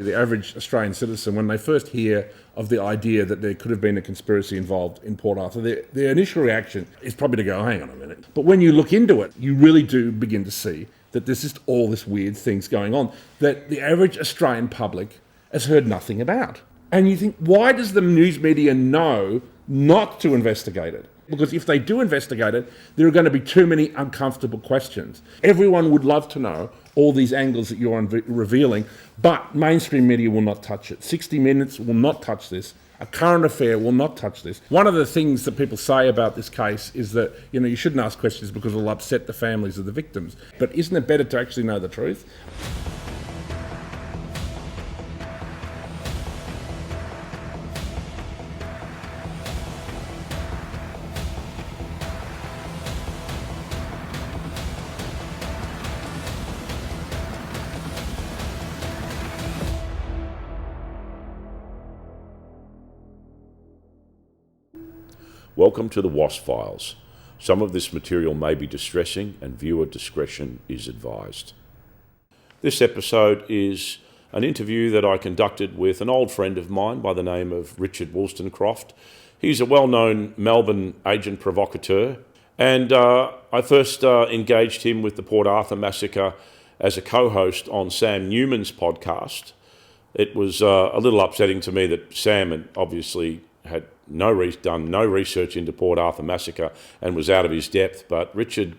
The average Australian citizen, when they first hear of the idea that there could have been a conspiracy involved in Port Arthur, their initial reaction is probably to go, hang on a minute. But when you look into it, you really do begin to see that there's just all this weird things going on that the average Australian public has heard nothing about. And you think, why does the news media know not to investigate it? Because if they do investigate it, there are going to be too many uncomfortable questions. Everyone would love to know all these angles that you're revealing, but mainstream media will not touch it. 60 Minutes will not touch this. A Current Affair will not touch this. One of the things that people say about this case is that, you shouldn't ask questions because it'll upset the families of the victims. But isn't it better to actually know the truth? Welcome to the Wasp Files. Some of this material may be distressing and viewer discretion is advised. This episode is an interview that I conducted with an old friend of mine by the name of Richard Wolstencroft. He's a well-known Melbourne agent provocateur, and I first engaged him with the Port Arthur Massacre as a co-host on Sam Newman's podcast. It was a little upsetting to me that Sam had obviously had done no research into Port Arthur Massacre and was out of his depth. But Richard,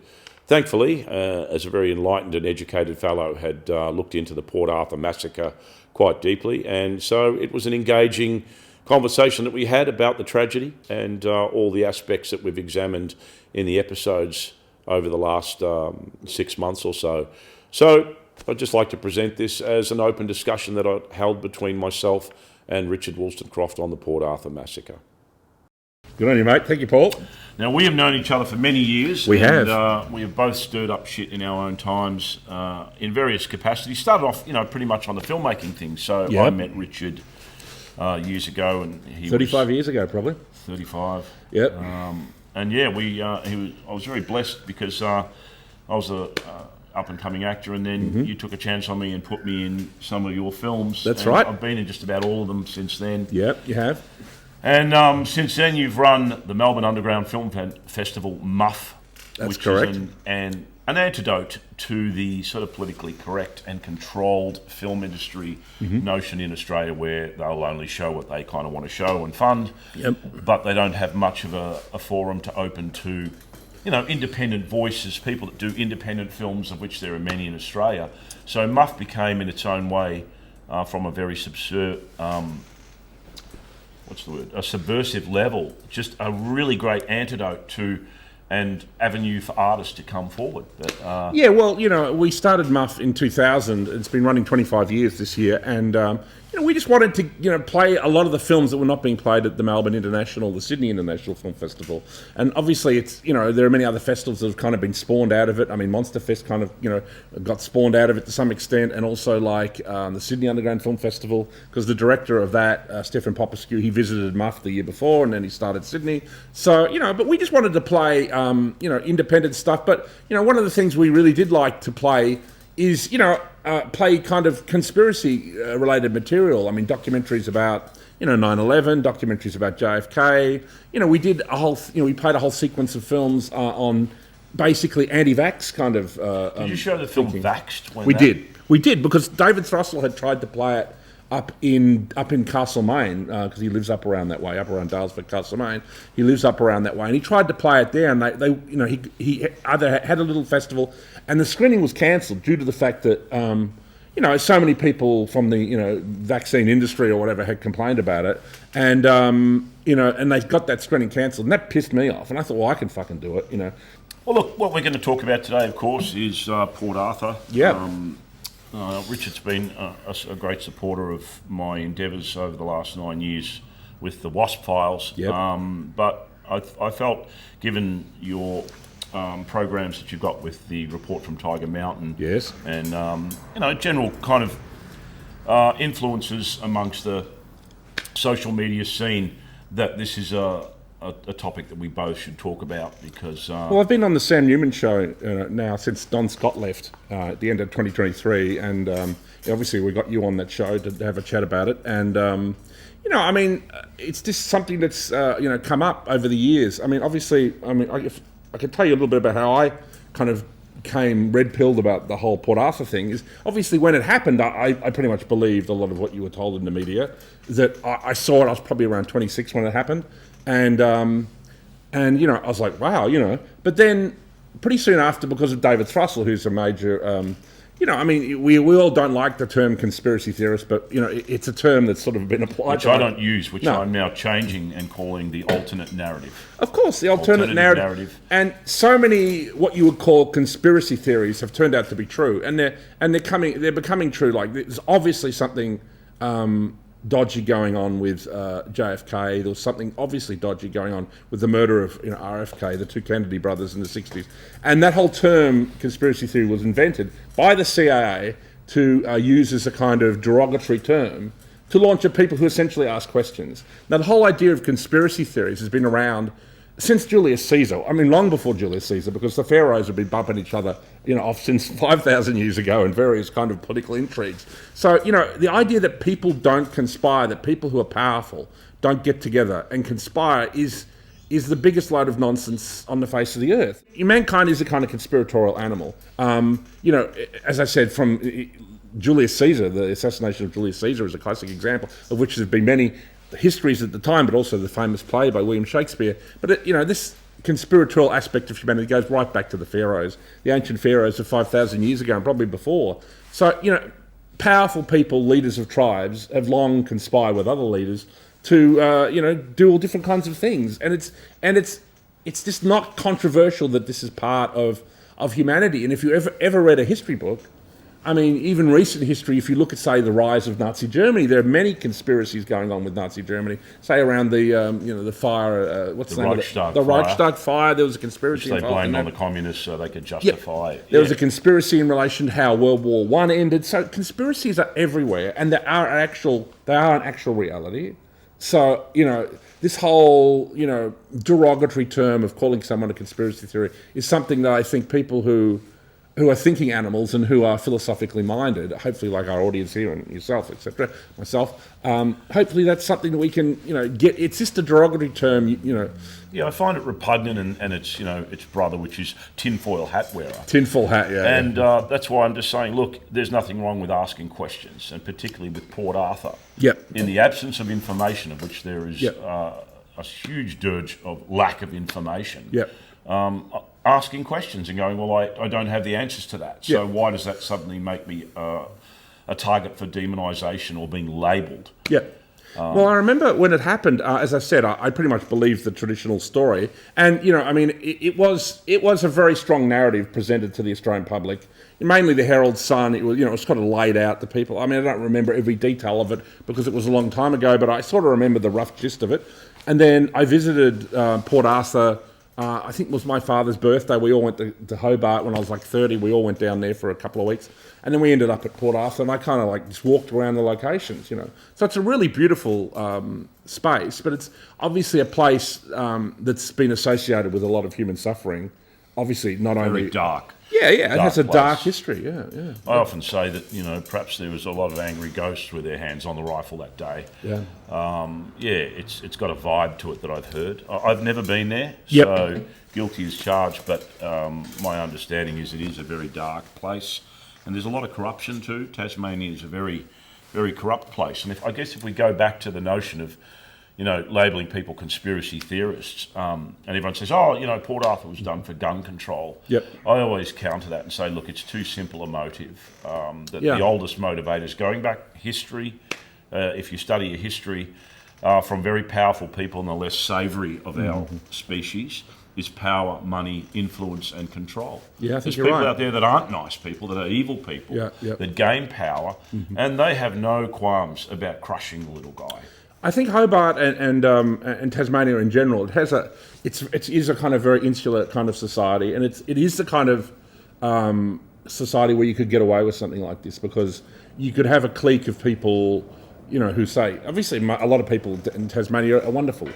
thankfully, as a very enlightened and educated fellow, had looked into the Port Arthur Massacre quite deeply. And so it was an engaging conversation that we had about the tragedy and all the aspects that we've examined in the episodes over the last 6 months or so. So I'd just like to present this as an open discussion that I held between myself and Richard Wolstencroft on the Port Arthur Massacre. Good on you, mate. Thank you, Paul. Now, we have known each other for many years. We have. We have both stirred up shit in our own times in various capacities. Started off, pretty much on the filmmaking thing. So yep. I met Richard years ago, and he 35 years ago, probably. 35. Yep. And yeah, I was very blessed because I was a up-and-coming actor, and then you took a chance on me and put me in some of your films. That's right. I've been in just about all of them since then. Yep, you have. And since then, you've run the Melbourne Underground Film Festival, MUF. That's which correct. is an antidote to the sort of politically correct and controlled film industry notion in Australia, where they'll only show what they kind of want to show and fund, but they don't have much of a forum to open to, independent voices, people that do independent films, of which there are many in Australia. So MUF became, in its own way, from a very a subversive level, just a really great antidote to and avenue for artists to come forward. But, we started MUF in 2000. It's been running 25 years this year, and we just wanted to play a lot of the films that were not being played at the Melbourne International, the Sydney International Film Festival. And obviously it's there are many other festivals that have kind of been spawned out of it. I mean, Monster Fest kind of got spawned out of it to some extent, and also like the Sydney Underground Film Festival, because the director of that, Stefan Popescu, he visited MUF the year before, and then he started Sydney. So but we just wanted to play independent stuff. But one of the things we really did like to play is play kind of conspiracy related material. I mean, documentaries about 9/11, documentaries about JFK. We did a whole we played a whole sequence of films on basically anti-vax kind of did you show the film thinking. Vaxxed? We did because David Thrussell had tried to play it up in Castlemaine, because he lives up around that way, up around Dalesford, Castlemaine. He lives up around that way, and he tried to play it there, and he either had a little festival, and the screening was cancelled due to the fact that so many people from the vaccine industry or whatever had complained about it, and and they got that screening cancelled, and that pissed me off. And I thought, well, I can fucking do it, Well, look, what we're going to talk about today, of course, is Port Arthur. Yeah. Richard's been a great supporter of my endeavours over the last 9 years with the Wasp Files. Yep. But I felt, given your programs that you've got with the report from Tiger Mountain, yes, and general kind of influences amongst the social media scene, that this is a a topic that we both should talk about because... Well, I've been on the Sam Newman show now since Don Scott left at the end of 2023, and obviously we got you on that show to have a chat about it. And, it's just something that's, come up over the years. I mean, obviously, I can tell you a little bit about how I kind of came red-pilled about the whole Port Arthur thing. Is obviously when it happened, I pretty much believed a lot of what you were told in the media. That I saw it, I was probably around 26 when it happened. And I was like, wow, But then pretty soon after, because of David Thrussell, who's a major, we all don't like the term conspiracy theorist, but, it's a term that's sort of been applied. Which I don't use, which I'm now changing and calling the alternate narrative. Of course, the alternate narrative. And so many what you would call conspiracy theories have turned out to be true, and they're becoming true. Like there's obviously something dodgy going on with JFK. There was something obviously dodgy going on with the murder of RFK, the two Kennedy brothers in the 60s. And that whole term, conspiracy theory, was invented by the CIA to use as a kind of derogatory term to launch at people who essentially ask questions. Now, the whole idea of conspiracy theories has been around since Julius Caesar. I mean, long before Julius Caesar, because the pharaohs have been bumping each other, off since 5,000 years ago in various kind of political intrigues. So, the idea that people don't conspire, that people who are powerful don't get together and conspire is the biggest load of nonsense on the face of the earth. Mankind is a kind of conspiratorial animal. As I said, from Julius Caesar, the assassination of Julius Caesar is a classic example, of which there have been many histories at the time, but also the famous play by William Shakespeare. But, this conspiratorial aspect of humanity goes right back to the pharaohs, the ancient pharaohs of 5,000 years ago and probably before. So, powerful people, leaders of tribes, have long conspired with other leaders to, do all different kinds of things. And it's just not controversial that this is part of humanity. And if you ever read a history book, I mean, even recent history, if you look at, say, the rise of Nazi Germany, there are many conspiracies going on with Nazi Germany. Say around the fire, what's the name Reichstag of it? The Reichstag fire. There was a conspiracy. Which they blamed on the communists so they could justify it. There was a conspiracy in relation to how World War I ended. So conspiracies are everywhere, and they are an actual reality. So, this whole, derogatory term of calling someone a conspiracy theory is something that I think people who are thinking animals and who are philosophically minded, hopefully like our audience here and yourself, etc., myself, hopefully that's something that we can, get. It's just a derogatory term, Yeah, I find it repugnant, and it's, its brother, which is tinfoil hat wearer. Tinfoil hat, yeah. And that's why I'm just saying, look, there's nothing wrong with asking questions, and particularly with Port Arthur. Yep. In the absence of information, of which there is a huge dirge of lack of information. Yep. Asking questions and going, well, I don't have the answers to that. So why does that suddenly make me a target for demonisation or being labelled? Yeah. Well, I remember when it happened, as I said, I pretty much believed the traditional story. And, it was a very strong narrative presented to the Australian public. Mainly the Herald Sun, it was kind of laid out to people. I mean, I don't remember every detail of it because it was a long time ago, but I sort of remember the rough gist of it. And then I visited Port Arthur. I think it was my father's birthday. We all went to Hobart when I was like 30. We all went down there for a couple of weeks. And then we ended up at Port Arthur, and I kind of just walked around the locations, So it's a really beautiful space, but it's obviously a place that's been associated with a lot of human suffering. Obviously, not only... Very dark. Yeah, it has a place. Dark history, yeah. I often say that, perhaps there was a lot of angry ghosts with their hands on the rifle that day. Yeah. It's got a vibe to it that I've heard. I've never been there, Yep. so guilty as charged, but my understanding is it is a very dark place, and there's a lot of corruption too. Tasmania is a very, very corrupt place, and if we go back to the notion of labelling people conspiracy theorists, and everyone says, Port Arthur was done for gun control. Yep. I always counter that and say, look, it's too simple a motive. The oldest motivators, going back history, if you study a history from very powerful people in the less savoury of our species, is power, money, influence and control. Yeah, I think There's you're people right. out there that aren't nice people, that are evil people, that gain power, and they have no qualms about crushing the little guy. I think Hobart and Tasmania in general, it is a kind of very insular kind of society, and it is the kind of society where you could get away with something like this, because you could have a clique of people, who say, obviously a lot of people in Tasmania are wonderful,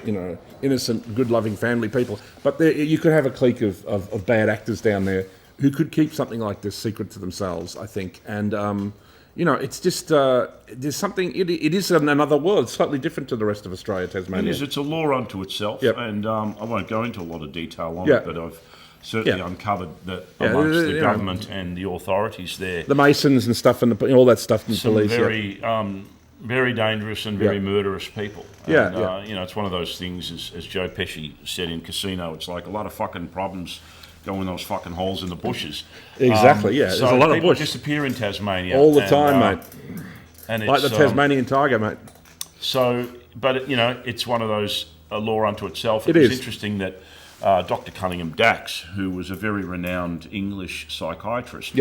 innocent, good, loving family people, but you could have a clique of bad actors down there who could keep something like this secret to themselves, I think. And, it's just, there's something, it is another world, slightly different to the rest of Australia, Tasmania. It is, it's a law unto itself, and I won't go into a lot of detail on it, but I've certainly uncovered that amongst the government and the authorities there. The Masons and stuff, and all that stuff, and some police. Very dangerous and very murderous people. And, it's one of those things, as Joe Pesci said in Casino, it's like a lot of fucking problems go in those fucking holes in the bushes. Exactly, there's a lot of bush. Disappear in Tasmania. All the time, mate. And like the Tasmanian tiger, mate. So, but, it's one of those, a law unto itself. It was is interesting that Dr. Cunningham Dax, who was a very renowned English psychiatrist,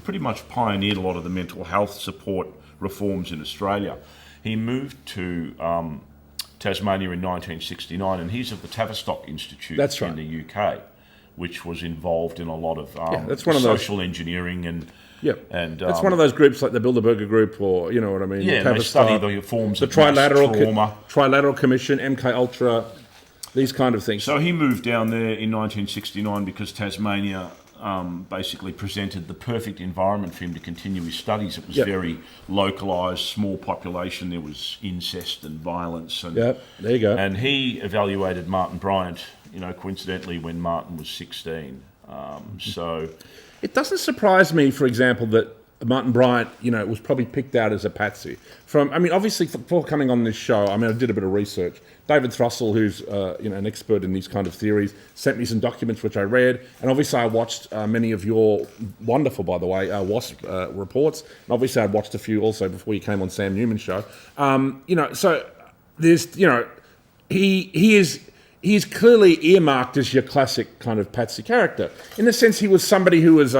pretty much pioneered a lot of the mental health support reforms in Australia. He moved to Tasmania in 1969, and he's at the Tavistock Institute in the UK, which was involved in a lot of that's one of social engineering and it's one of those groups like the Bilderberger Group, or you know what I mean. Yeah, they study the forms of Trilateral Commission, MK Ultra, these kind of things. So he moved down there in 1969 because Tasmania basically presented the perfect environment for him to continue his studies. It was very localised, small population. There was incest and violence. And, there you go. And he evaluated Martin Bryant, coincidentally when Martin was 16. So it doesn't surprise me, for example, that Martin Bryant, was probably picked out as a patsy. Obviously, before coming on this show, I did a bit of research. David Thrussell, who's an expert in these kind of theories, sent me some documents which I read, and obviously I watched many of your wonderful, by the way, Wasp reports. And obviously I'd watched a few also before you came on Sam Newman's show. So there's, he is clearly earmarked as your classic kind of patsy character. In the sense he was somebody who was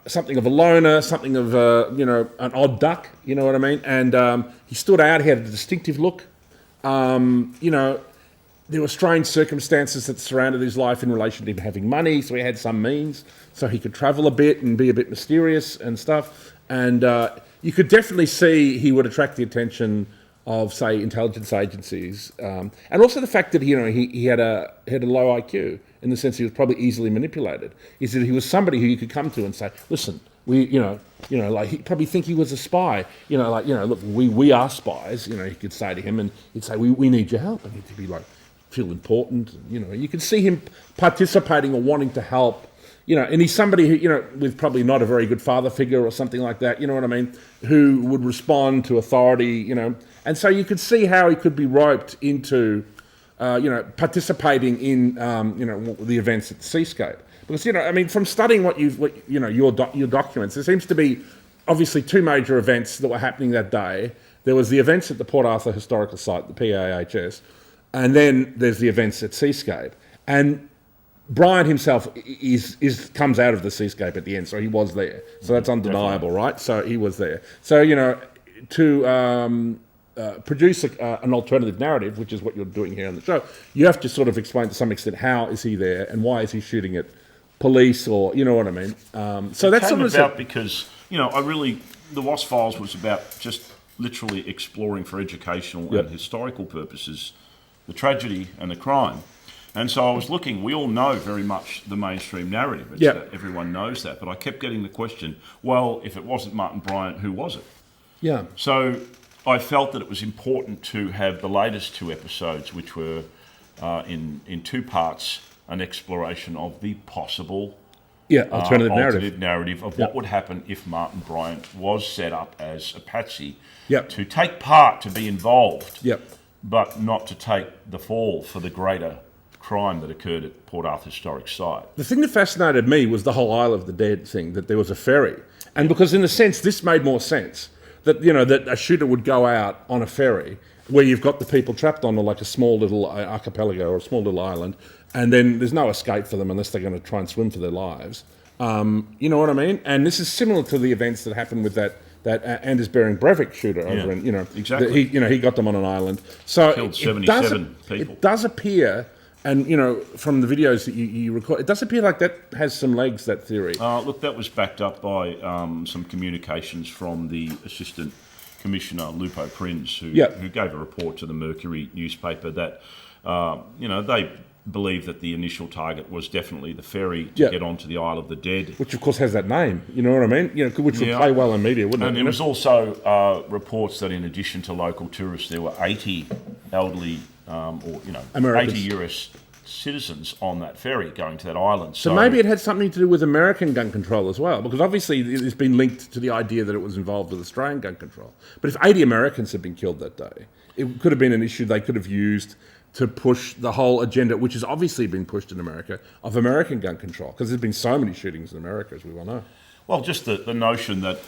something of a loner, something of an odd duck, you know what I mean? And he stood out, he had a distinctive look. There were strange circumstances that surrounded his life in relation to him having money, so he had some means, so he could travel a bit and be a bit mysterious and stuff. And you could definitely see he would attract the attention of, say, intelligence agencies, and also the fact that he had a low IQ, in the sense he was probably easily manipulated. Is that he was somebody who you could come to and say, listen, he'd probably think he was a spy. Look, we are spies. He could say to him, and he'd say, we need your help, and he'd be like, feel important. You could see him participating or wanting to help. And he's somebody who, with probably not a very good father figure or something like that, you know what I mean, who would respond to authority, And so you could see how he could be roped into, participating in, the events at the Seascape. Because, from studying your documents, there seems to be obviously two major events that were happening that day. There was the events at the Port Arthur Historical Site, the PAHS, and then there's the events at Seascape. And Bryant himself comes out of the Seascape at the end, so he was there. So that's undeniable, right? So he was there. So, to produce an alternative narrative, which is what you're doing here on the show, you have to sort of explain to some extent how is he there and why is he shooting at police, or you know what I mean. So that's sort of about because the Wasp Files was about just literally exploring for educational and historical purposes the tragedy and the crime. And so I was looking, we all know very much the mainstream narrative. Everyone knows that. But I kept getting the question, well, if it wasn't Martin Bryant, who was it? Yeah. So I felt that it was important to have the latest two episodes, which were in two parts, an exploration of the possible alternative narrative of what would happen if Martin Bryant was set up as a patsy to take part, to be involved, but not to take the fall for the greater crime that occurred at Port Arthur Historic Site. The thing that fascinated me was the whole Isle of the Dead thing, that there was a ferry. And because in a sense, this made more sense, that that a shooter would go out on a ferry where you've got the people trapped on like a small little archipelago or a small little island, and then there's no escape for them unless they're going to try and swim for their lives. You know what I mean? And this is similar to the events that happened with that Anders Behring Breivik shooter over in, exactly. He got them on an island. So killed 77 people. It does appear, and from the videos that you record, it does appear like that has some legs, that theory. Look, that was backed up by some communications from the assistant Commissioner Lupo Prinz, who gave a report to the Mercury newspaper that, they believe that the initial target was definitely the ferry to get onto the Isle of the Dead. Which, of course, has that name, you know what I mean? Which would play well in media, wouldn't it? And there was also reports that in addition to local tourists, there were 80 elderly, Americans. 80 US citizens on that ferry going to that island. So maybe it had something to do with American gun control as well, because obviously it's been linked to the idea that it was involved with Australian gun control. But if 80 Americans had been killed that day, it could have been an issue they could have used to push the whole agenda, which has obviously been pushed in America, of American gun control, because there's been so many shootings in America, as we well know. Well, just the notion that,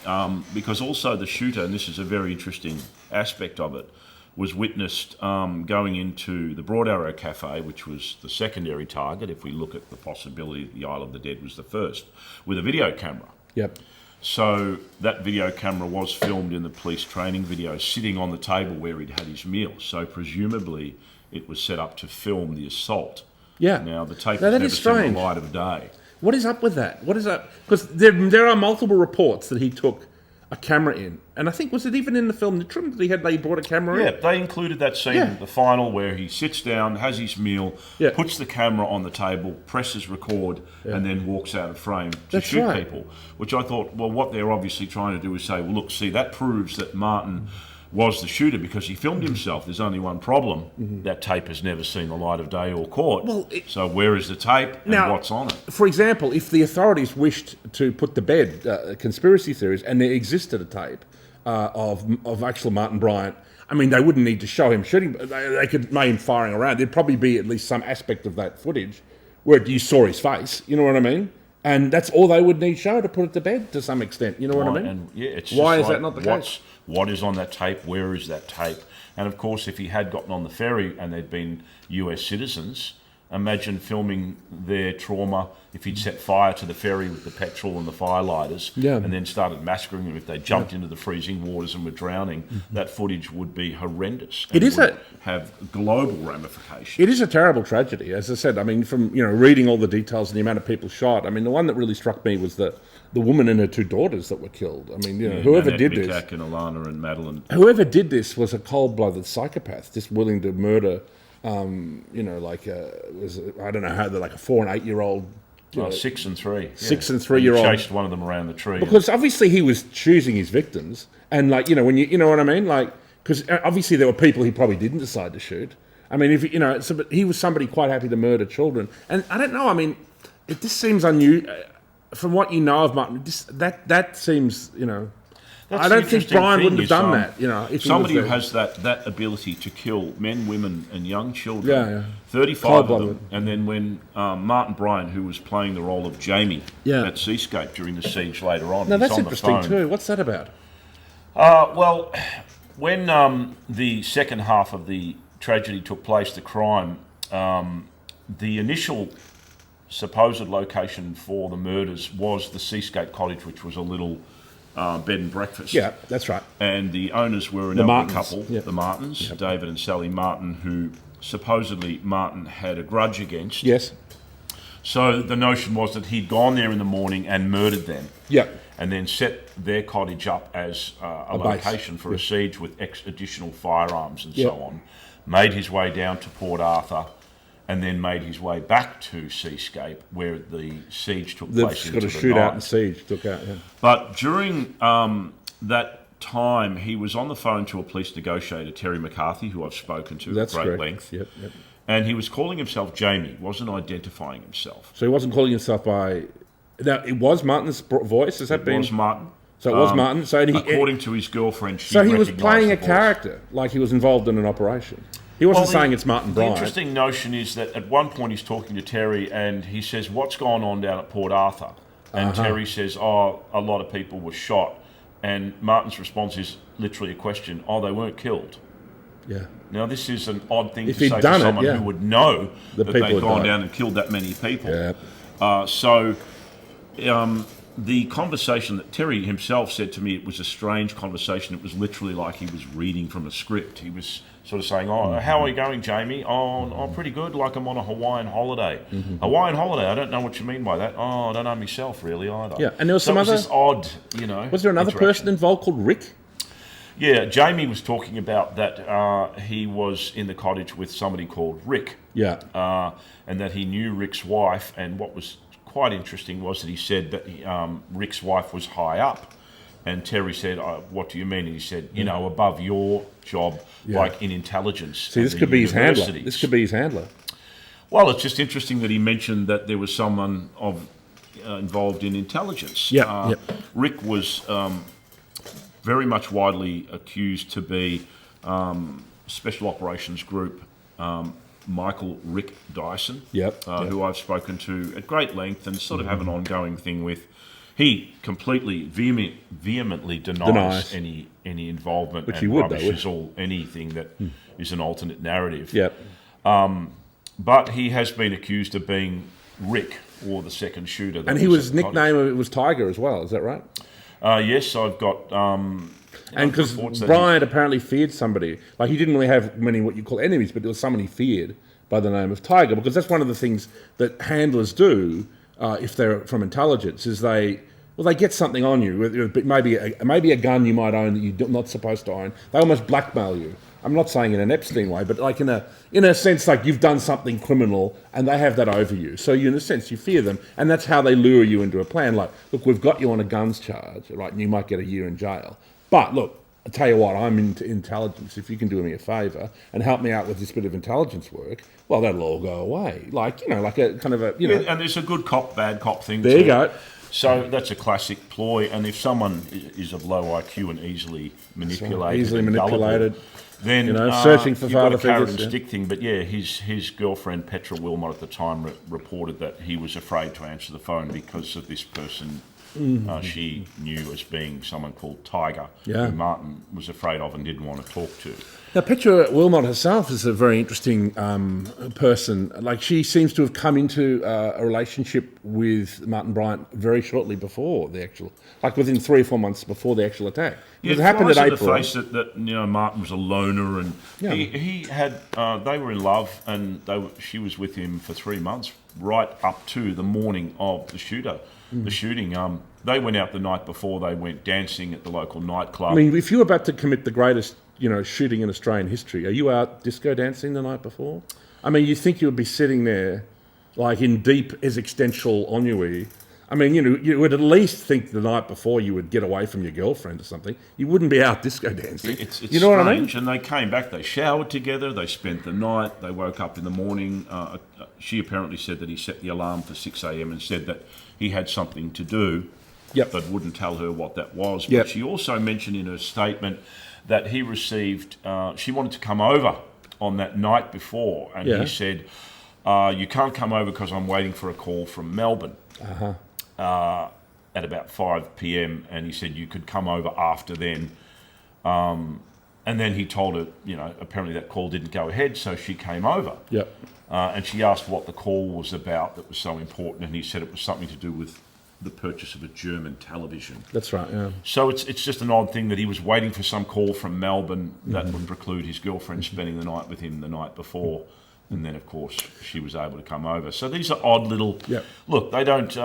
because also the shooter, and this is a very interesting aspect of it, was witnessed going into the Broad Arrow Cafe, which was the secondary target, if we look at the possibility that the Isle of the Dead was the first, with a video camera. Yep. So that video camera was filmed in the police training video, sitting on the table where he'd had his meal. So presumably it was set up to film the assault. Yeah. Now, the tape has never seen the light of day. What is up with that? What is up? Because there are multiple reports that he took a camera in. And I think, was it even in the film Nitram that they brought a camera in? Yeah, they included that scene, the final, where he sits down, has his meal, puts the camera on the table, presses record, and then walks out of frame to shoot people. Which I thought, well, what they're obviously trying to do is say, well, look, see, that proves that Martin was the shooter because he filmed himself. There's only one problem. That tape has never seen the light of day or court. Well, so where is the tape and what's on it? For example, if the authorities wished to put to bed conspiracy theories and there existed a tape of actual Martin Bryant, I mean, they wouldn't need to show him shooting. They could make him firing around. There'd probably be at least some aspect of that footage where you saw his face. You know what I mean? And that's all they would need show to put it to bed to some extent. You know what I mean? And it's why is that not the case? What is on that tape? Where is that tape? And of course, if he had gotten on the ferry and there'd been US citizens, imagine filming their trauma if he'd set fire to the ferry with the petrol and the firelighters and then started massacring them if they jumped into the freezing waters and were drowning. That footage would be horrendous. It is have global ramifications. It is a terrible tragedy. As I said, I mean, from reading all the details and the amount of people shot, I mean, the one that really struck me was the woman and her two daughters that were killed. I mean, whoever Nanette did Mikak this, and Alana and Madeline. Whoever did this was a cold-blooded psychopath, just willing to murder. I don't know how they're like a 4 and 8 year old. 6 and 3. 6 and 3 year old. Chased one of them around the tree. Because obviously he was choosing his victims, and when you know what I mean, because obviously there were people he probably didn't decide to shoot. I mean, but he was somebody quite happy to murder children, and I don't know. I mean, it just seems unusual from what you know of Martin. That seems I don't think Brian wouldn't have done that. If somebody who has that ability to kill men, women, and young children, 35 of them, and then when Martin Bryant, who was playing the role of Jamie at Seascape during the siege later on, now he's that's on interesting the phone. too. What's that about? Well, when the second half of the tragedy took place, the crime, the initial supposed location for the murders was the Seascape cottage, which was a little bed and breakfast. Yeah, that's right. And the owners were an elderly couple, the Martins, David and Sally Martin, who supposedly Martin had a grudge against. Yes. So the notion was that he'd gone there in the morning and murdered them. Yeah. And then set their cottage up as a location for a siege with additional firearms and so on. Made his way down to Port Arthur, and then made his way back to Seascape, where the siege took place into the night. Got a shootout and siege took out, But during that time, he was on the phone to a police negotiator, Terry McCarthy, who I've spoken to at great length. Yep. And he was calling himself Jamie, wasn't identifying himself. So he wasn't calling himself by... Now, it was Martin's voice? Has that been... It was Martin. So it was Martin. So according to his girlfriend, he was playing a character, like he was involved in an operation. He wasn't saying it's Martin Bryant. The interesting notion is that at one point he's talking to Terry and he says, what's going on down at Port Arthur? And Terry says, a lot of people were shot. And Martin's response is literally a question, they weren't killed. Yeah. Now, this is an odd thing if to say to someone who would know that they'd gone down and killed that many people. Yeah. The conversation that Terry himself said to me, it was a strange conversation. It was literally like he was reading from a script. He was sort of saying, how are you going, Jamie? Pretty good, like I'm on a Hawaiian holiday. Hawaiian holiday, I don't know what you mean by that. I don't know myself really either. Yeah, and there was some other... this odd, Was there another person involved called Rick? Yeah, Jamie was talking about that he was in the cottage with somebody called Rick. Yeah. And that he knew Rick's wife. And what was quite interesting was that he said that Rick's wife was high up. And Terry said, what do you mean? And he said, above your job, like in intelligence. See, this could be his handler. This could be his handler. Well, it's just interesting that he mentioned that there was someone involved in intelligence. Yeah. Rick was very much widely accused to be Special Operations Group Michael Rick Dyson, who I've spoken to at great length and sort of have an ongoing thing with. He completely vehemently denies any involvement, which and he would, rubbishes anything that is an alternate narrative. Yep. But he has been accused of being Rick, or the second shooter. And he was nicknamed, it was Tiger as well, is that right? Yes, I've got... and because Bryant apparently feared somebody. Like, he didn't really have many what you call enemies, but there was someone he feared by the name of Tiger, because that's one of the things that handlers do if they're from intelligence, is they get something on you, maybe a gun you might own that you're not supposed to own. They almost blackmail you. I'm not saying in an Epstein way, but like in a sense, like you've done something criminal and they have that over you. So you, in a sense, you fear them, and that's how they lure you into a plan. Like, look, we've got you on a guns charge, right, and you might get a year in jail. But look, I tell you what, I'm into intelligence. If you can do me a favour and help me out with this bit of intelligence work, well, that'll all go away. Like, like a kind of a, And there's a good cop, bad cop thing. There you go. So that's a classic ploy. And if someone is of low IQ and easily manipulated, then searching for father figures, carrot and figures, stick thing. But yeah, his girlfriend Petra Wilmot at the time reported that he was afraid to answer the phone because of this person. She knew as being someone called Tiger, who Martin was afraid of and didn't want to talk to. Now, Petra Wilmot herself is a very interesting person. Like, she seems to have come into a relationship with Martin Bryant very shortly before the actual, like within 3 or 4 months before the actual attack. Yeah, it happened in April. The face that Martin was a loner, and he had they were in love, and she was with him for 3 months, right up to the morning of the shooting. They went out the night before. They went dancing at the local nightclub. I mean, if you're about to commit the greatest, shooting in Australian history, are you out disco dancing the night before? I mean, you think you would be sitting there, like in deep existential ennui. I mean, you would at least think the night before you would get away from your girlfriend or something. You wouldn't be out disco dancing. It's you know what I mean? And they came back. They showered together. They spent the night. They woke up in the morning. She apparently said that he set the alarm for 6 a.m. and said that he had something to do, but wouldn't tell her what that was. But she also mentioned in her statement that he received... she wanted to come over on that night before, and he said, you can't come over because I'm waiting for a call from Melbourne. At about 5 p.m, and he said you could come over after then. And then he told her, apparently that call didn't go ahead, so she came over. And she asked what the call was about that was so important, and he said it was something to do with the purchase of a German television. That's right, yeah. So it's just an odd thing that he was waiting for some call from Melbourne that would preclude his girlfriend spending the night with him the night before. And then, of course, she was able to come over. So these are odd little... Look, they don't,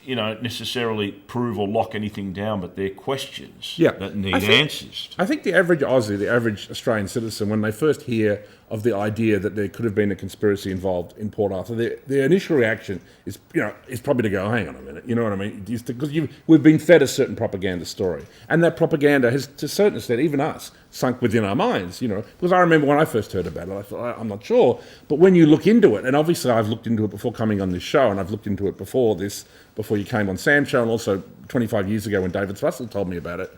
necessarily prove or lock anything down, but they're questions that need answers. I think the average Aussie, the average Australian citizen, when they first hear of the idea that there could have been a conspiracy involved in Port Arthur, their initial reaction is, is probably to go, hang on a minute, you know what I mean? Because we've been fed a certain propaganda story. And that propaganda has, to a certain extent, even us, sunk within our minds, Because I remember when I first heard about it, I thought, I'm not sure. But when you look into it, and obviously I've looked into it before coming on this show, and I've looked into it before you came on Sam's show, and also 25 years ago when David Russell told me about it,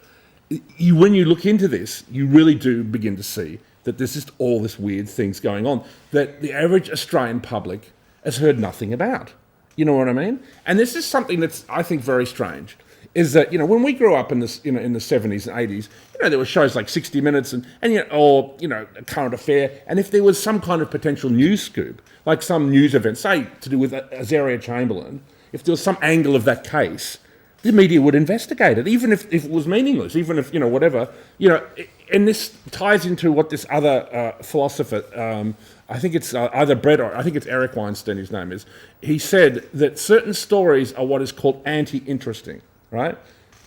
when you look into this, you really do begin to see that there's just all this weird things going on that the average Australian public has heard nothing about. You know what I mean? And this is something that's, I think, very strange, is that, when we grew up in this, in the 70s and 80s, there were shows like 60 Minutes and or A Current Affair, and if there was some kind of potential news scoop, like some news event, say, to do with Azaria Chamberlain, if there was some angle of that case, the media would investigate it, even if it was meaningless, even if, whatever, and this ties into what this other philosopher, I think it's either Brett or I think it's Eric Weinstein, his name is, he said that certain stories are what is called anti-interesting, right?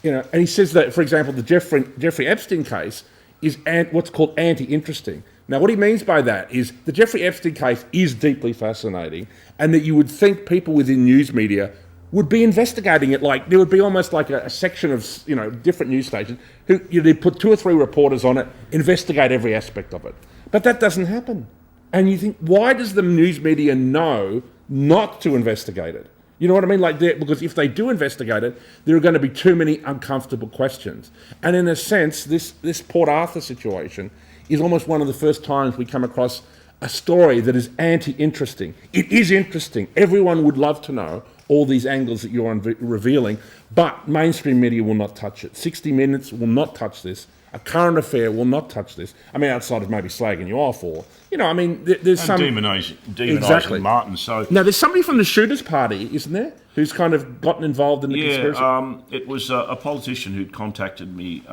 And he says that, for example, the Jeffrey Epstein case is what's called anti-interesting. Now, what he means by that is the Jeffrey Epstein case is deeply fascinating, and that you would think people within news media would be investigating it. Like there would be almost like a section of different news stations who they'd put 2 or 3 reporters on it, investigate every aspect of it. But that doesn't happen. And you think, why does the news media know not to investigate it? You know what I mean? Because if they do investigate it, there are going to be too many uncomfortable questions. And in a sense, this Port Arthur situation is almost one of the first times we come across a story that is anti-interesting. It is interesting. Everyone would love to know all these angles that you're revealing, but mainstream media will not touch it. 60 Minutes will not touch this. A Current Affair will not touch this. I mean, outside of maybe slagging you off or, there's some... demonising exactly. Martin. So now, there's somebody from the Shooters Party, isn't there, who's kind of gotten involved in the conspiracy? It was a politician who'd contacted me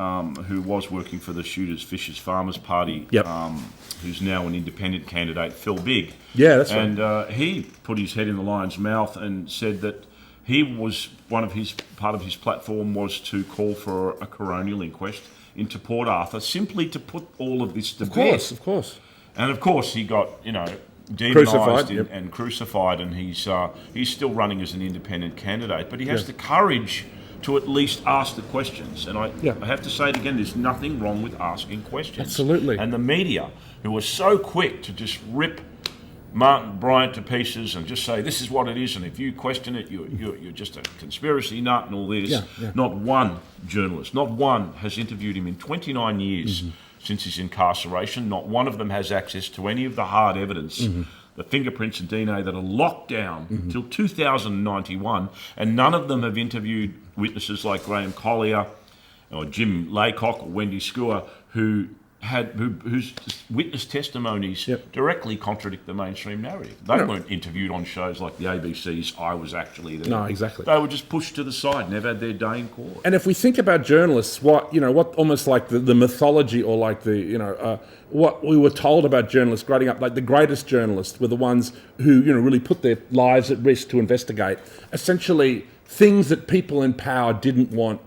who was working for the Shooters Fishers Farmers Party, who's now an independent candidate, Phil Bigg. Yeah, that's right. And he put his head in the lion's mouth and said that he was part of his platform was to call for a coronial inquest into Port Arthur, simply to put all of this to bed. Of course. And of course he got, demonised Crucified, and crucified, and he's still running as an independent candidate. But he has the courage to at least ask the questions. And I have to say it again, there's nothing wrong with asking questions. Absolutely. And the media, who are so quick to just rip Martin Bryant to pieces and just say this is what it is, and if you question it, you're just a conspiracy nut and all this. Not one journalist, not one has interviewed him in 29 years since his incarceration. Not one of them has access to any of the hard evidence, the fingerprints and DNA that are locked down until 2091, and none of them have interviewed witnesses like Graham Collier or Jim Laycock or Wendy Skua, whose witness testimonies directly contradict the mainstream narrative. They weren't interviewed on shows like the ABC's I Was Actually There. No, exactly. They were just pushed to the side, never had their day in court. And if we think about journalists, what almost like the mythology or like what we were told about journalists growing up, like the greatest journalists were the ones who really put their lives at risk to investigate essentially things that people in power didn't want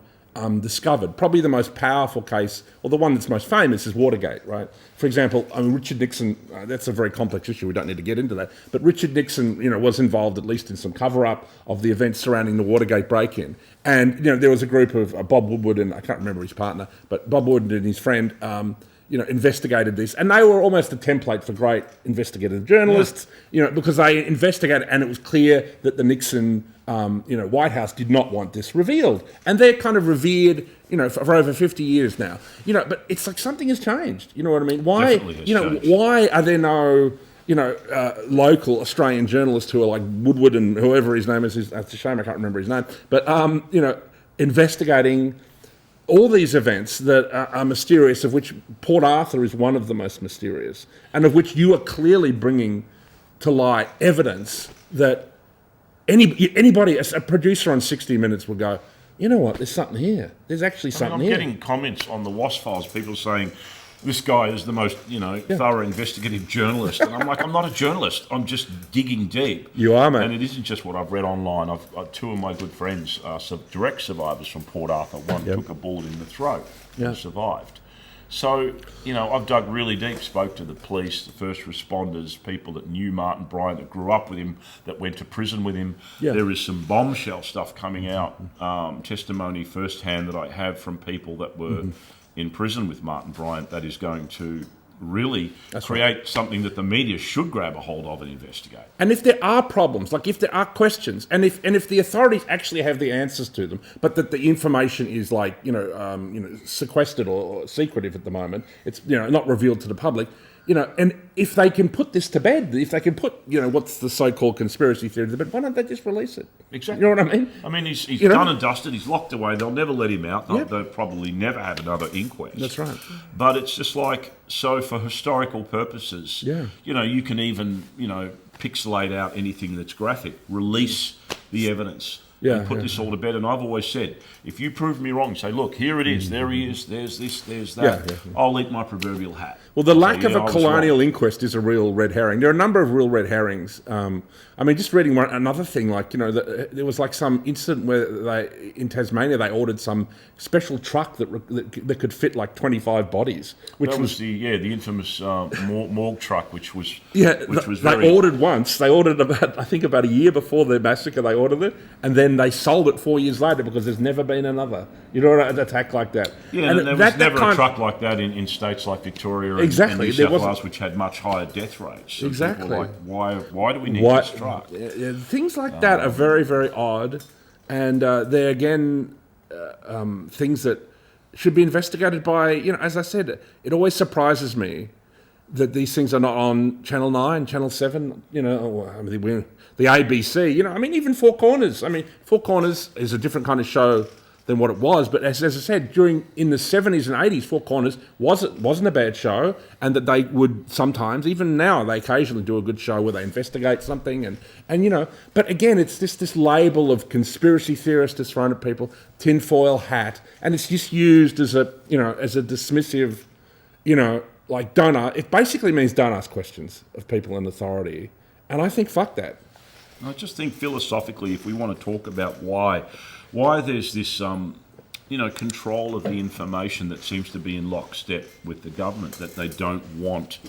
discovered. Probably the most powerful case, or the one that's most famous, is Watergate, right? For example, Richard Nixon, that's a very complex issue, we don't need to get into that, but Richard Nixon, was involved at least in some cover-up of the events surrounding the Watergate break-in. And, there was a group of Bob Woodward and, I can't remember his partner, but Bob Woodward and his friend, investigated this. And they were almost a template for great investigative journalists, because they investigated and it was clear that the Nixon White House did not want this revealed. And they're kind of revered, for over 50 years now. But it's like something has changed. You know what I mean? Why, changed. Why are there no, local Australian journalists who are like Woodward and whoever his name is, it's a shame I can't remember his name, but, investigating all these events that are mysterious, of which Port Arthur is one of the most mysterious, and of which you are clearly bringing to light evidence that anybody, a producer on 60 Minutes will go, you know what, there's something here. There's actually something here. I'm getting comments on the Wasp Files, people saying, this guy is the most, thorough investigative journalist. And I'm like, I'm not a journalist. I'm just digging deep. You are, mate. And it isn't just what I've read online. I've 2 of my good friends are direct survivors from Port Arthur. One took a bullet in the throat and survived. So, I've dug really deep, spoke to the police, the first responders, people that knew Martin Bryant, that grew up with him, that went to prison with him. Yeah. There is some bombshell stuff coming out, testimony firsthand that I have from people that were in prison with Martin Bryant that is going to really create something that the media should grab a hold of and investigate. And if there are problems, like if there are questions, and if the authorities actually have the answers to them, but that the information is like sequestered or secretive at the moment, it's not revealed to the public, and if they can put this to bed, if they can put what's the so-called conspiracy theory to bed, why don't they just release it? Exactly. You know what I mean? I mean, he's done and dusted. He's locked away. They'll never let him out. They'll probably never have another inquest. That's right. But it's just like, so for historical purposes, you can even pixelate out anything that's graphic, release the evidence. and put this all to bed. And I've always said, if you prove me wrong, say, look, here it is, there he is, there's this, there's that, I'll eat my proverbial hat. Well, the lack of a colonial inquest is a real red herring. There are a number of real red herrings. I mean, just reading another thing, like, there was like some incident where in Tasmania, they ordered some special truck that could fit like 25 bodies. Which was the infamous morgue truck, which was they ordered once. They ordered about a year before the massacre, they ordered it, and then they sold it 4 years later because there's never been another, an attack like that. Yeah, and there was never a truck like that in states like Victoria and New South Wales, which had much higher death rates. So exactly. Like, why do we need this truck? Things like that are very, very odd, and they're, again, things that should be investigated by, as I said, it always surprises me that these things are not on Channel 9, Channel 7, the ABC, even Four Corners. I mean, Four Corners is a different kind of show than what it was, but as I said, in the 70s and 80s, Four Corners wasn't a bad show, and that they would sometimes, even now, they occasionally do a good show where they investigate something, and but again, it's this label of conspiracy theorist that's thrown at people, tinfoil hat, and it's just used as a dismissive, like it basically means don't ask questions of people in authority, and I think fuck that. I just think philosophically, if we want to talk about why there's this, control of the information that seems to be in lockstep with the government, that they don't want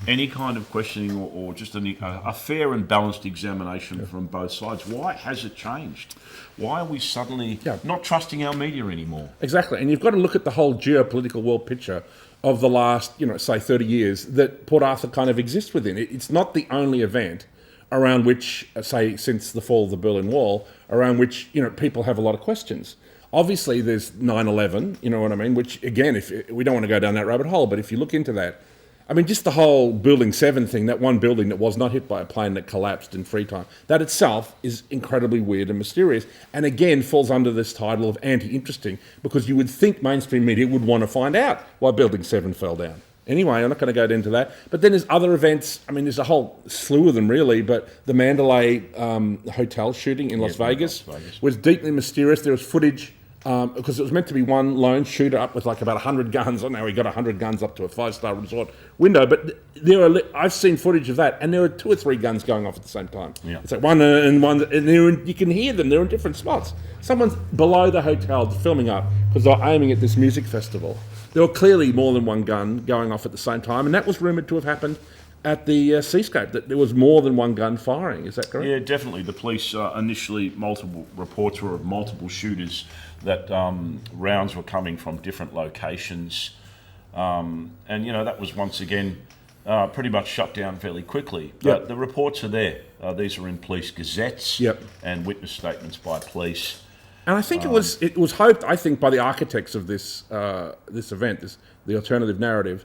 any kind of questioning or just a fair and balanced examination from both sides. Why has it changed? Why are we suddenly not trusting our media anymore? Exactly, and you've got to look at the whole geopolitical world picture of the last, say 30 years that Port Arthur kind of exists within. It's not the only event around which, say, since the fall of the Berlin Wall, around which, people have a lot of questions. Obviously, there's 9/11, you know what I mean, which, again, if we don't want to go down that rabbit hole, but if you look into that, I mean, just the whole Building 7 thing, that one building that was not hit by a plane that collapsed in free time, that itself is incredibly weird and mysterious, and again, falls under this title of anti-interesting, because you would think mainstream media would want to find out why Building 7 fell down. Anyway, I'm not going to go into that. But then there's other events. I mean, there's a whole slew of them, really. But the Mandalay hotel shooting in Las Vegas was deeply mysterious. There was footage, because it was meant to be one lone shooter up with like about 100 guns. Oh, now he got 100 guns up to a 5-star resort window. But I've seen footage of that, and there were 2 or 3 guns going off at the same time. Yeah. It's like one, and you can hear them. They're in different spots. Someone's below the hotel filming up because they're aiming at this music festival. There were clearly more than one gun going off at the same time, and that was rumoured to have happened at the Seascape, that there was more than one gun firing. Is that correct? Yeah, definitely. The police initially, multiple reports were of multiple shooters, that rounds were coming from different locations. And, that was once again pretty much shut down fairly quickly. But the reports are there. These are in police gazettes and witness statements by police. And I think it was hoped, I think, by the architects of this event, the alternative narrative,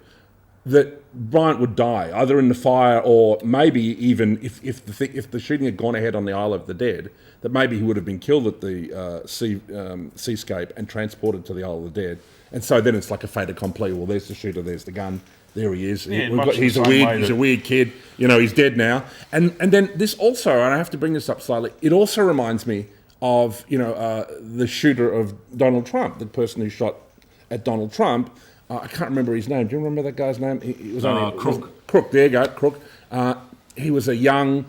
that Bryant would die either in the fire, or maybe even if the shooting had gone ahead on the Isle of the Dead, that maybe he would have been killed at the Seascape and transported to the Isle of the Dead. And so then it's like a fait accompli. Well, there's the shooter, there's the gun. There he is. Yeah, he's a weird kid. He's dead now. And then this also, and I have to bring this up slightly, it also reminds me of the shooter of Donald Trump, the person who shot at Donald Trump. I can't remember his name. Do you remember that guy's name? He was Crook. Crook. There you go, Crook. He was a young,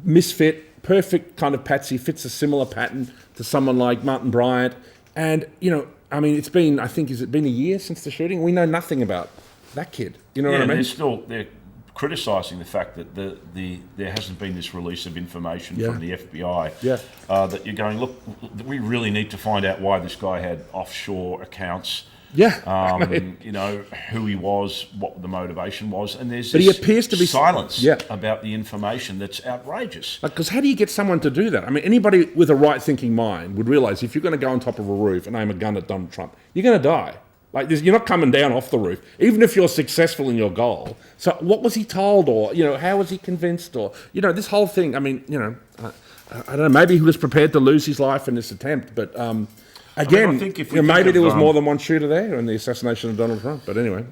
misfit, perfect kind of patsy. Fits a similar pattern to someone like Martin Bryant. And it's been, I think, has it been a year since the shooting? We know nothing about that kid. You know what I mean? They're criticising the fact that there hasn't been this release of information from the FBI. That you're going, look, we really need to find out why this guy had offshore accounts. Who he was, what the motivation was, and there's he appears to be silence about the information that's outrageous. Because how do you get someone to do that? I mean, anybody with a right-thinking mind would realise if you're going to go on top of a roof and aim a gun at Donald Trump, you're going to die. Like, you're not coming down off the roof, even if you're successful in your goal. So what was he told, or, how was he convinced, or, this whole thing, I mean, I don't know, maybe he was prepared to lose his life in this attempt, but again, maybe there was more than one shooter there in the assassination of Donald Trump, but anyway.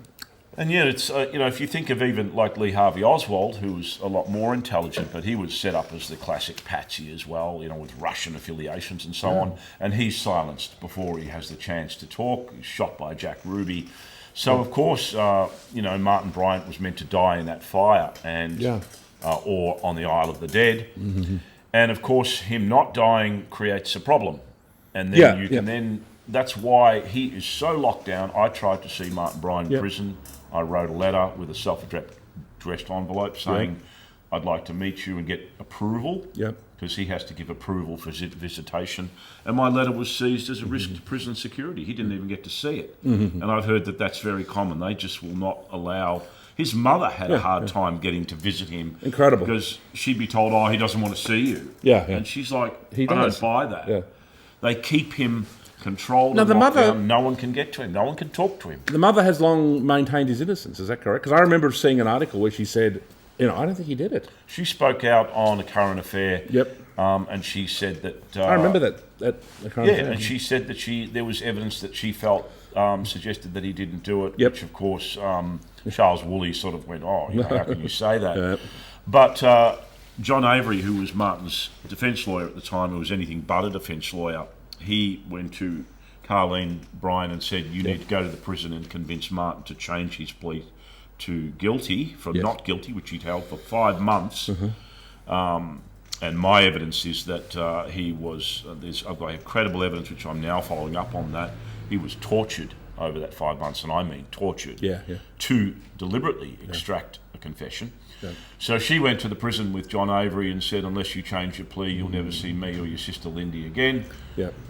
And yeah, it's if you think of even like Lee Harvey Oswald, who was a lot more intelligent, but he was set up as the classic patsy as well, with Russian affiliations and so on, and he's silenced before he has the chance to talk. He's shot by Jack Ruby. So of course, Martin Bryant was meant to die in that fire, and or on the Isle of the Dead, and of course, him not dying creates a problem, and then then. That's why he is so locked down. I tried to see Martin Bryant in prison. I wrote a letter with a self-addressed envelope saying, I'd like to meet you and get approval, because he has to give approval for visitation. And my letter was seized as a risk to prison security. He didn't even get to see it. And I've heard that that's very common. They just will not allow... His mother had a hard time getting to visit him. Incredible. Because she'd be told, he doesn't want to see you. And she's like, I don't buy that. They keep him... controlled. No, the mother. No one can get to him. No one can talk to him. The mother has long maintained his innocence. Is that correct? Because I remember seeing an article where she said, I don't think he did it. She spoke out on a current affair. And she said that. I remember that current affair. And she said that there was evidence that she felt suggested that he didn't do it. Which of course Charles Woolley sort of went, how can you say that? But John Avery, who was Martin's defence lawyer at the time, who was anything but a defence lawyer. He went to Carleen Bryant and said, you need to go to the prison and convince Martin to change his plea to guilty from not guilty, which he'd held for 5 months. And my evidence is that he was, I've got incredible evidence, which I'm now following up on that. He was tortured over that 5 months, and I mean tortured, to deliberately extract a confession. So she went to the prison with John Avery and said, unless you change your plea, you'll never see me or your sister Lindy again.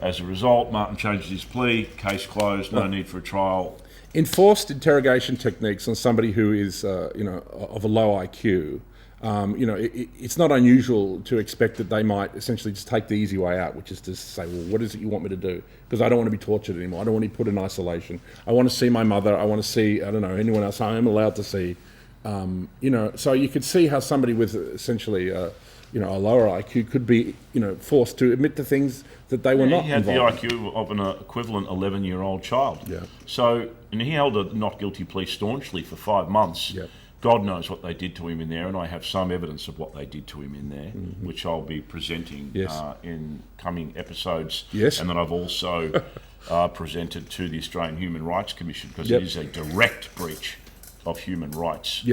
As a result, Martin changed his plea, case closed, no need for a trial. Enforced interrogation techniques on somebody who is, of a low IQ, it's not unusual to expect that they might essentially just take the easy way out, which is to say, well, what is it you want me to do? Because I don't want to be tortured anymore. I don't want to be put in isolation. I want to see my mother. I want to see, anyone else I am allowed to see. So you could see how somebody with essentially, a lower IQ could be, forced to admit to things that they were not involved in. He had the IQ of an equivalent 11-year-old child. So, and he held a not guilty plea staunchly for 5 months. God knows what they did to him in there, and I have some evidence of what they did to him in there, which I'll be presenting in coming episodes. And then I've also presented to the Australian Human Rights Commission, because it is a direct breach of human rights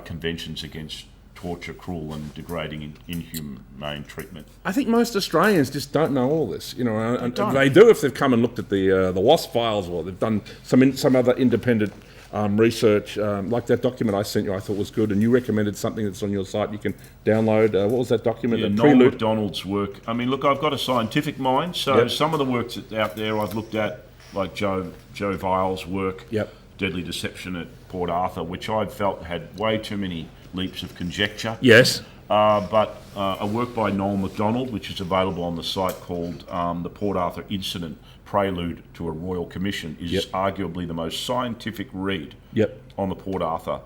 conventions against torture, cruel and degrading, inhumane treatment. I think most Australians just don't know all this, and they do if they've come and looked at the Wasp Files, or they've done some other independent research, like that document I sent you. I thought was good, and you recommended something that's on your site you can download. What was that document? Noel MacDonald's work. I mean, look, I've got a scientific mind, so some of the work that's out there I've looked at, like Joe Vile's work, Deadly Deception at Port Arthur, which I felt had way too many leaps of conjecture. But a work by Noel MacDonald, which is available on the site, called The Port Arthur Incident, Prelude to a Royal Commission, is arguably the most scientific read on the Port Arthur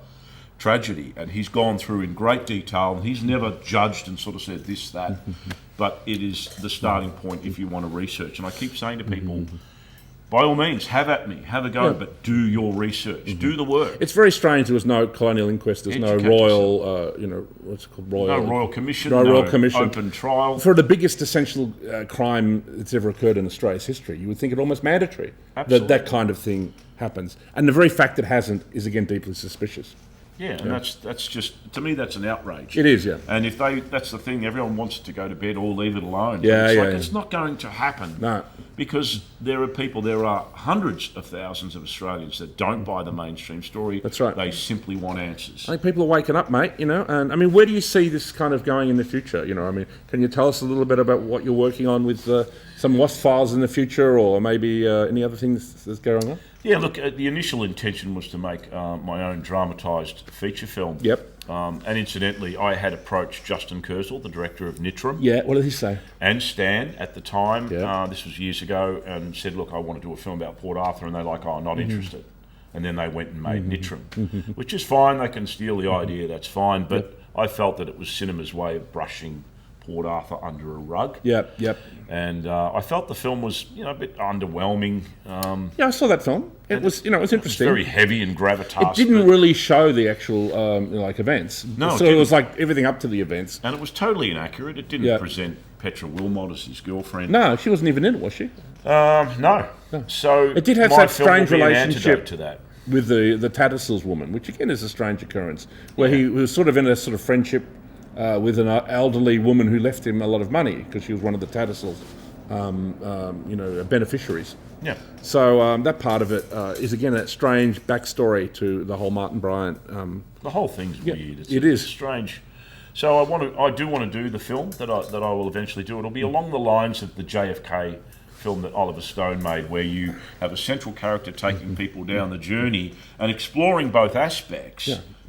tragedy. And he's gone through in great detail, and he's never judged and sort of said this, that, but it is the starting point if you want to research. And I keep saying to people, by all means, have at me, have a go, but do your research, do the work. It's very strange. There was no colonial inquest. There's no royal, what's it called? No royal commission. No royal commission. Open trial. For the biggest essential crime that's ever occurred in Australia's history, you would think it almost mandatory that kind of thing happens. And the very fact it hasn't is, again, deeply suspicious. And that's just, to me, that's an outrage. It is, And if that's the thing, everyone wants to go to bed or leave it alone. It's not going to happen. No. Because there are hundreds of thousands of Australians that don't buy the mainstream story. That's right. They simply want answers. I think people are waking up, mate, and I mean, where do you see this kind of going in the future? I mean, can you tell us a little bit about what you're working on with some Wasp Files in the future, or maybe any other things that's going on? Yeah, look, the initial intention was to make my own dramatised feature film. And incidentally, I had approached Justin Kurzel, the director of Nitram. What did he say? And Stan at the time, this was years ago, and said, look, I want to do a film about Port Arthur, and they're like, not interested. And then they went and made Nitram, which is fine. They can steal the idea, that's fine. But I felt that it was cinema's way of brushing Port Arthur under a rug. Yep. And I felt the film was, a bit underwhelming. Yeah, I saw that film. It was interesting. It was very heavy and gravitas. It didn't really show the actual events. No, so it was like everything up to the events. And it was totally inaccurate. It didn't present Petra Wilmot as his girlfriend. No, she wasn't even in it, was she? No. So it did have my that film strange will be an relationship antidote to that. with the Tattersall's woman, which again is a strange occurrence, where he was sort of in a sort of friendship with an elderly woman who left him a lot of money because she was one of the Tattersall's beneficiaries. Yeah. So that part of it is again a strange backstory to the whole Martin Bryant. The whole thing's weird. It is strange. So I do want to do the film that I will eventually do. It'll be along the lines of the JFK film that Oliver Stone made, where you have a central character taking people down the journey and exploring both aspects,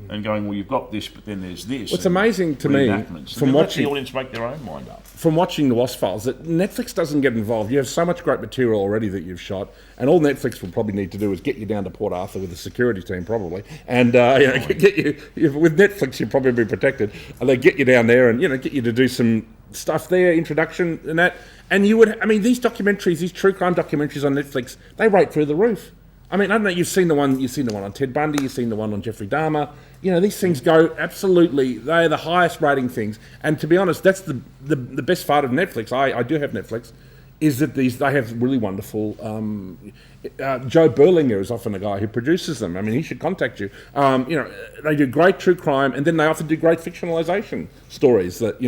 and going, well, you've got this, but then there's this. What's amazing to me from watching the audience make their own mind up. From watching the Wasp Files, that Netflix doesn't get involved. You have so much great material already that you've shot, and all Netflix will probably need to do is get you down to Port Arthur with a security team, probably, and get you with Netflix. You'll probably be protected, and they get you down there and get you to do some stuff there, introduction and that. And you would, these documentaries, these true crime documentaries on Netflix, they rate through the roof. I don't know. You've seen the one on Ted Bundy. You've seen the one on Jeffrey Dahmer. These things go absolutely. They are the highest rating things. And to be honest, that's the best part of Netflix. I do have Netflix. Is that they have really wonderful. Joe Berlinger is often a guy who produces them. He should contact you. They do great true crime, and then they often do great fictionalization stories that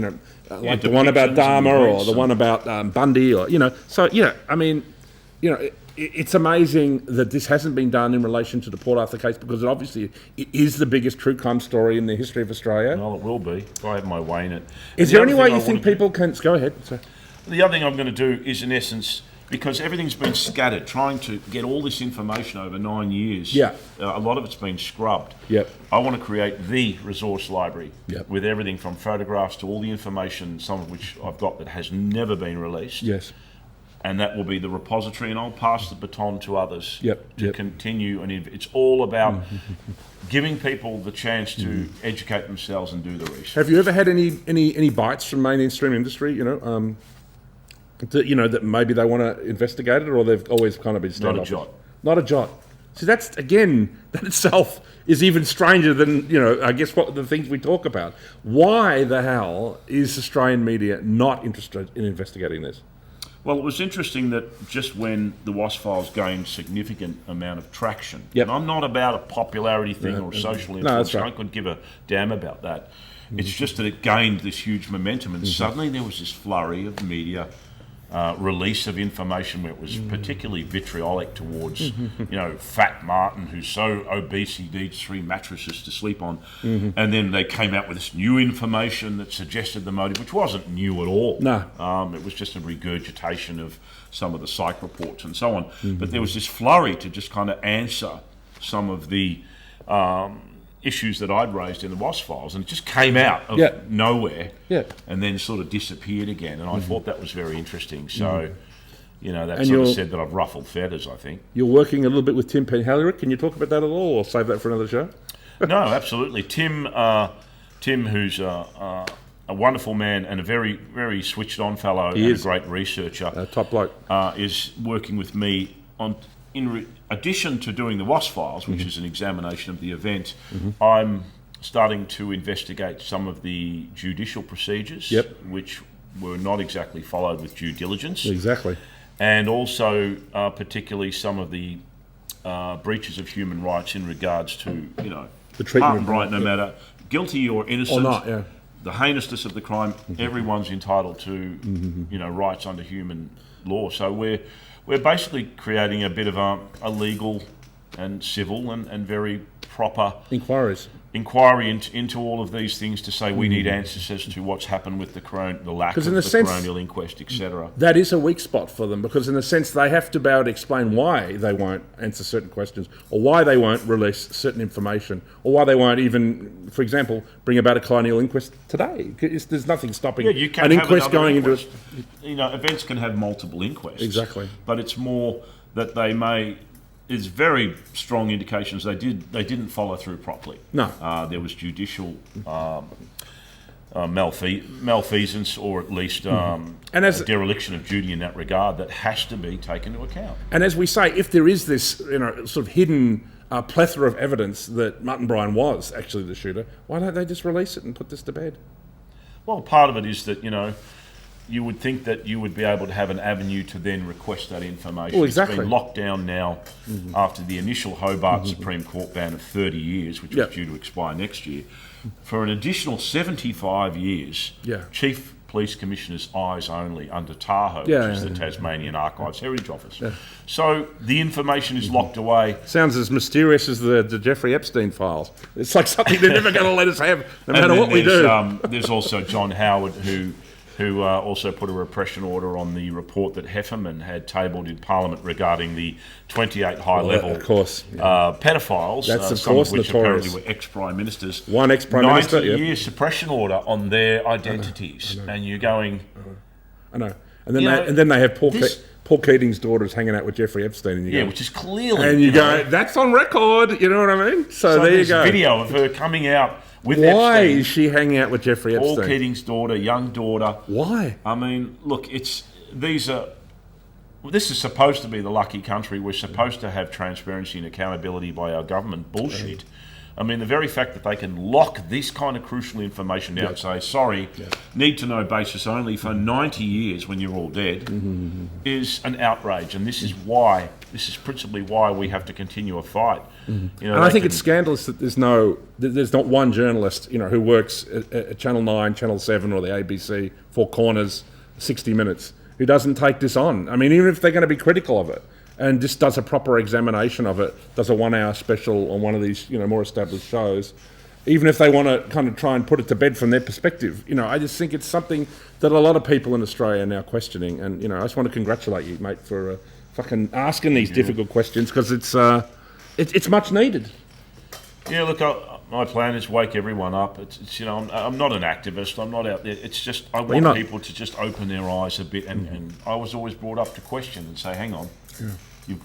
like the one about Dahmer or the one about Bundy, or So it's amazing that this hasn't been done in relation to the Port Arthur case, because it is the biggest true crime story in the history of Australia. Well, it will be if I have my way in it. Is there any way you think people can go ahead? Sorry. The other thing I'm going to do is, in essence, because everything's been scattered, trying to get all this information over 9 years. Yeah. A lot of it's been scrubbed. Yep. I want to create the resource library with everything from photographs to all the information, some of which I've got that has never been released. Yes. And that will be the repository, and I'll pass the baton to others to Yep. continue. And it's all about giving people the chance to educate themselves and do the research. Have you ever had any bites from mainstream industry? That maybe they want to investigate it, or they've always kind of been standoffish? Not a jot. See, that itself is even stranger than, I guess what the things we talk about. Why the hell is Australian media not interested in investigating this? Well, it was interesting that just when the Wasp Files gained significant amount of traction, Yep. and I'm not about a popularity thing or social influence, that's right. I couldn't give a damn about that. It's just that it gained this huge momentum, and suddenly there was this flurry of media release of information where it was particularly vitriolic towards, Fat Martin, who's so obese he needs 3 mattresses to sleep on. And then they came out with this new information that suggested the motive, which wasn't new at all. No. It was just a regurgitation of some of the psych reports and so on. But there was this flurry to just kind of answer some of the issues that I'd raised in the Wasp Files, and it just came out of nowhere and then sort of disappeared again. And I thought that was very interesting. So, that and sort of said that I've ruffled feathers, I think. You're working a little bit with Tim Penhalierick. Can you talk about that at all, or save that for another show? No, absolutely. Tim, who's a wonderful man and a very, very switched-on fellow and a great researcher. Top bloke. Is working with me on... In addition to doing the Wasp Files, which is an examination of the event, I'm starting to investigate some of the judicial procedures, which were not exactly followed with due diligence. Exactly. And also, particularly, some of the breaches of human rights in regards to, the treatment Martin Bryant, no matter guilty or innocent, or not, the heinousness of the crime, everyone's entitled to, rights under human law. So we're basically creating a bit of a legal and civil and very proper inquiry into all of these things to say we need answers as to what's happened with the lack of the coronial inquest, etc. That is a weak spot for them, because in a sense they have to be able to explain why they won't answer certain questions, or why they won't release certain information, or why they won't even, for example, bring about a colonial inquest today. There's nothing stopping you can an have inquest going inquest. into it. Events can have multiple inquests. Exactly. But it's more that they may... There's very strong indications they didn't follow through properly. No. There was judicial malfeasance or at least and as a dereliction of duty in that regard that has to be taken into account. And as we say, if there is this, sort of hidden plethora of evidence that Martin Bryant was actually the shooter, why don't they just release it and put this to bed? Well, part of it is that, you would think that you would be able to have an avenue to then request that information. Well, exactly. It's been locked down now after the initial Hobart Supreme Court ban of 30 years, which was due to expire next year. For an additional 75 years, Chief Police Commissioner's eyes only under Tahoe, which is the Tasmanian Archives Heritage Office. Yeah. So the information is locked away. Sounds as mysterious as the Jeffrey Epstein files. It's like something they're never going to let us have, no matter what we do. There's also John Howard, who also put a repression order on the report that Hefferman had tabled in Parliament regarding the 28 high-level pedophiles, some of which apparently were ex-Prime Ministers. One ex-Prime Minister, 90-year suppression order on their identities. I know. And you're going... I know. And then they have Paul Keating's daughters hanging out with Jeffrey Epstein. And you go, which is clearly... And you go, that's on record, you know what I mean? So there you go. There's video of her coming out with Why Epstein. Is she hanging out with Jeffrey Epstein? Paul Keating's daughter, young daughter. Why? I mean, look, this is supposed to be the lucky country. We're supposed to have transparency and accountability by our government. Bullshit. I mean, the very fact that they can lock this kind of crucial information down and say, sorry, need to know basis only for 90 years when you're all dead, is an outrage. And this is principally why we have to continue a fight. And I think it's scandalous that there's not one journalist, who works at Channel 9, Channel 7 or the ABC, Four Corners, 60 Minutes, who doesn't take this on. I mean, even if they're going to be critical of it, and just does a proper examination of it, does a 1 hour special on one of these, more established shows, even if they want to kind of try and put it to bed from their perspective. I just think it's something that a lot of people in Australia are now questioning. And, I just want to congratulate you, mate, for fucking asking these difficult questions, because it's much needed. Yeah, look, my plan is wake everyone up. It's I'm not an activist. I'm not out there. It's just I want people to just open their eyes a bit. And I was always brought up to question and say, hang on,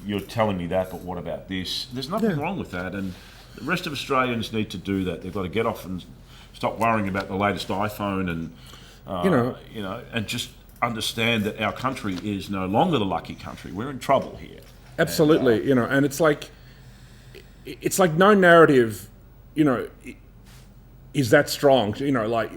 you're telling me that, but what about this? There's nothing wrong with that. And the rest of Australians need to do that. They've got to get off and stop worrying about the latest iPhone and and just understand that our country is no longer the lucky country. We're in trouble here. Absolutely, and it's like no narrative, is that strong. Like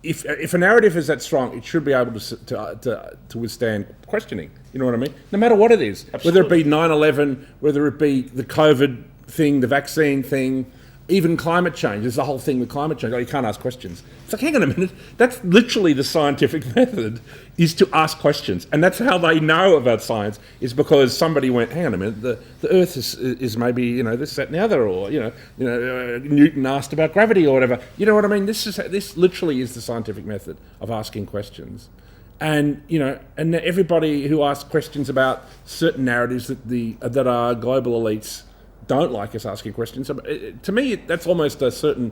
if a narrative is that strong, it should be able to withstand questioning. You know what I mean? No matter what it is, Absolutely. Whether it be 9/11, whether it be the COVID thing, the vaccine thing, even climate change. There's the whole thing with climate change. You can't ask questions. It's like, hang on a minute. That's literally the scientific method, is to ask questions. And that's how they know about science, is because somebody went, hang on a minute, the Earth is maybe, this, that, and the other, or, Newton asked about gravity or whatever. You know what I mean? This literally is the scientific method of asking questions. And, and everybody who asks questions about certain narratives that are global elites don't like us asking questions. To me, that's almost a certain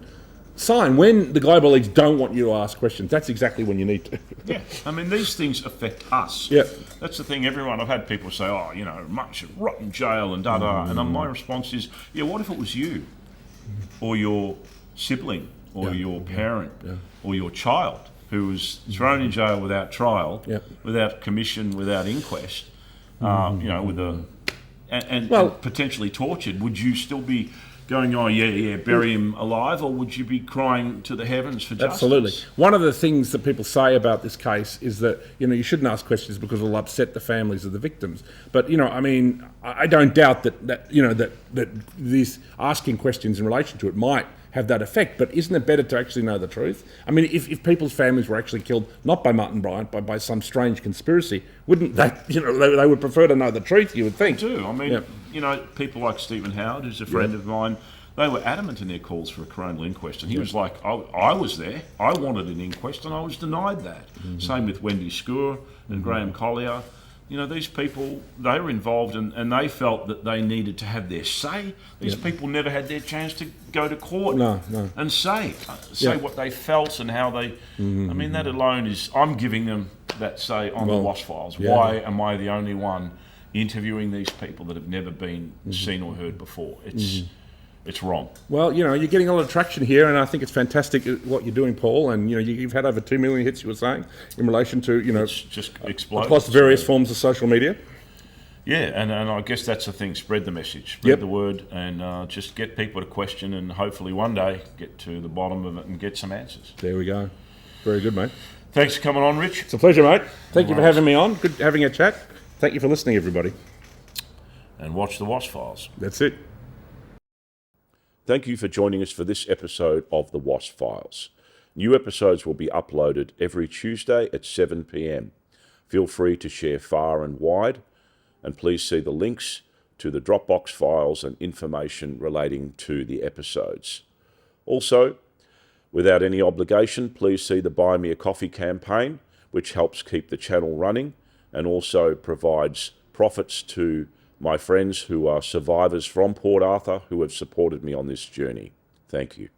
sign. When the global elites don't want you to ask questions, that's exactly when you need to. Yeah, I mean, these things affect us. Yeah. That's the thing. I've had people say, Mutt should rot in jail and da-da. And my response is, what if it was you or your sibling or your parent or your child who was thrown in jail without trial, without commission, without inquest, and potentially tortured? Would you still be going, bury him alive, or would you be crying to the heavens for justice? Absolutely. One of the things that people say about this case is that, you shouldn't ask questions because it'll upset the families of the victims. But, I don't doubt that these asking questions in relation to it might have that effect, but isn't it better to actually know the truth? I mean, if people's families were actually killed, not by Martin Bryant, but by some strange conspiracy, wouldn't they, they would prefer to know the truth, you would think. They do. I mean, people like Stephen Howard, who's a friend of mine, they were adamant in their calls for a coronial inquest, and he was like, I was there, I wanted an inquest, and I was denied that. Same with Wendy Scour and Graham Collier. These people, they were involved and they felt that they needed to have their say. These people never had their chance to go to court and say what they felt and how they... I mean, that alone is... I'm giving them that say on the Wasp Files. Why am I the only one interviewing these people that have never been seen or heard before? It's it's wrong. Well, you're getting a lot of traction here, and I think it's fantastic what you're doing, Paul. And you've had over 2 million hits, you were saying, in relation to It's just exploded. across various forms of social media. Yeah, and I guess that's the thing. Spread the message, spread Yep. the word, and just get people to question, and hopefully one day get to the bottom of it and get some answers. There we go. Very good, mate. Thanks for coming on, Rich. It's a pleasure, mate. Thank you for Right. having me on. Good having a chat. Thank you for listening, everybody. And watch the Wasp Files. That's it. Thank you for joining us for this episode of the Wasp Files. New episodes will be uploaded every Tuesday at 7 p.m. Feel free to share far and wide, and please see the links to the Dropbox files and information relating to the episodes. Also, without any obligation, please see the Buy Me a Coffee campaign, which helps keep the channel running and also provides profits to my friends who are survivors from Port Arthur who have supported me on this journey. Thank you.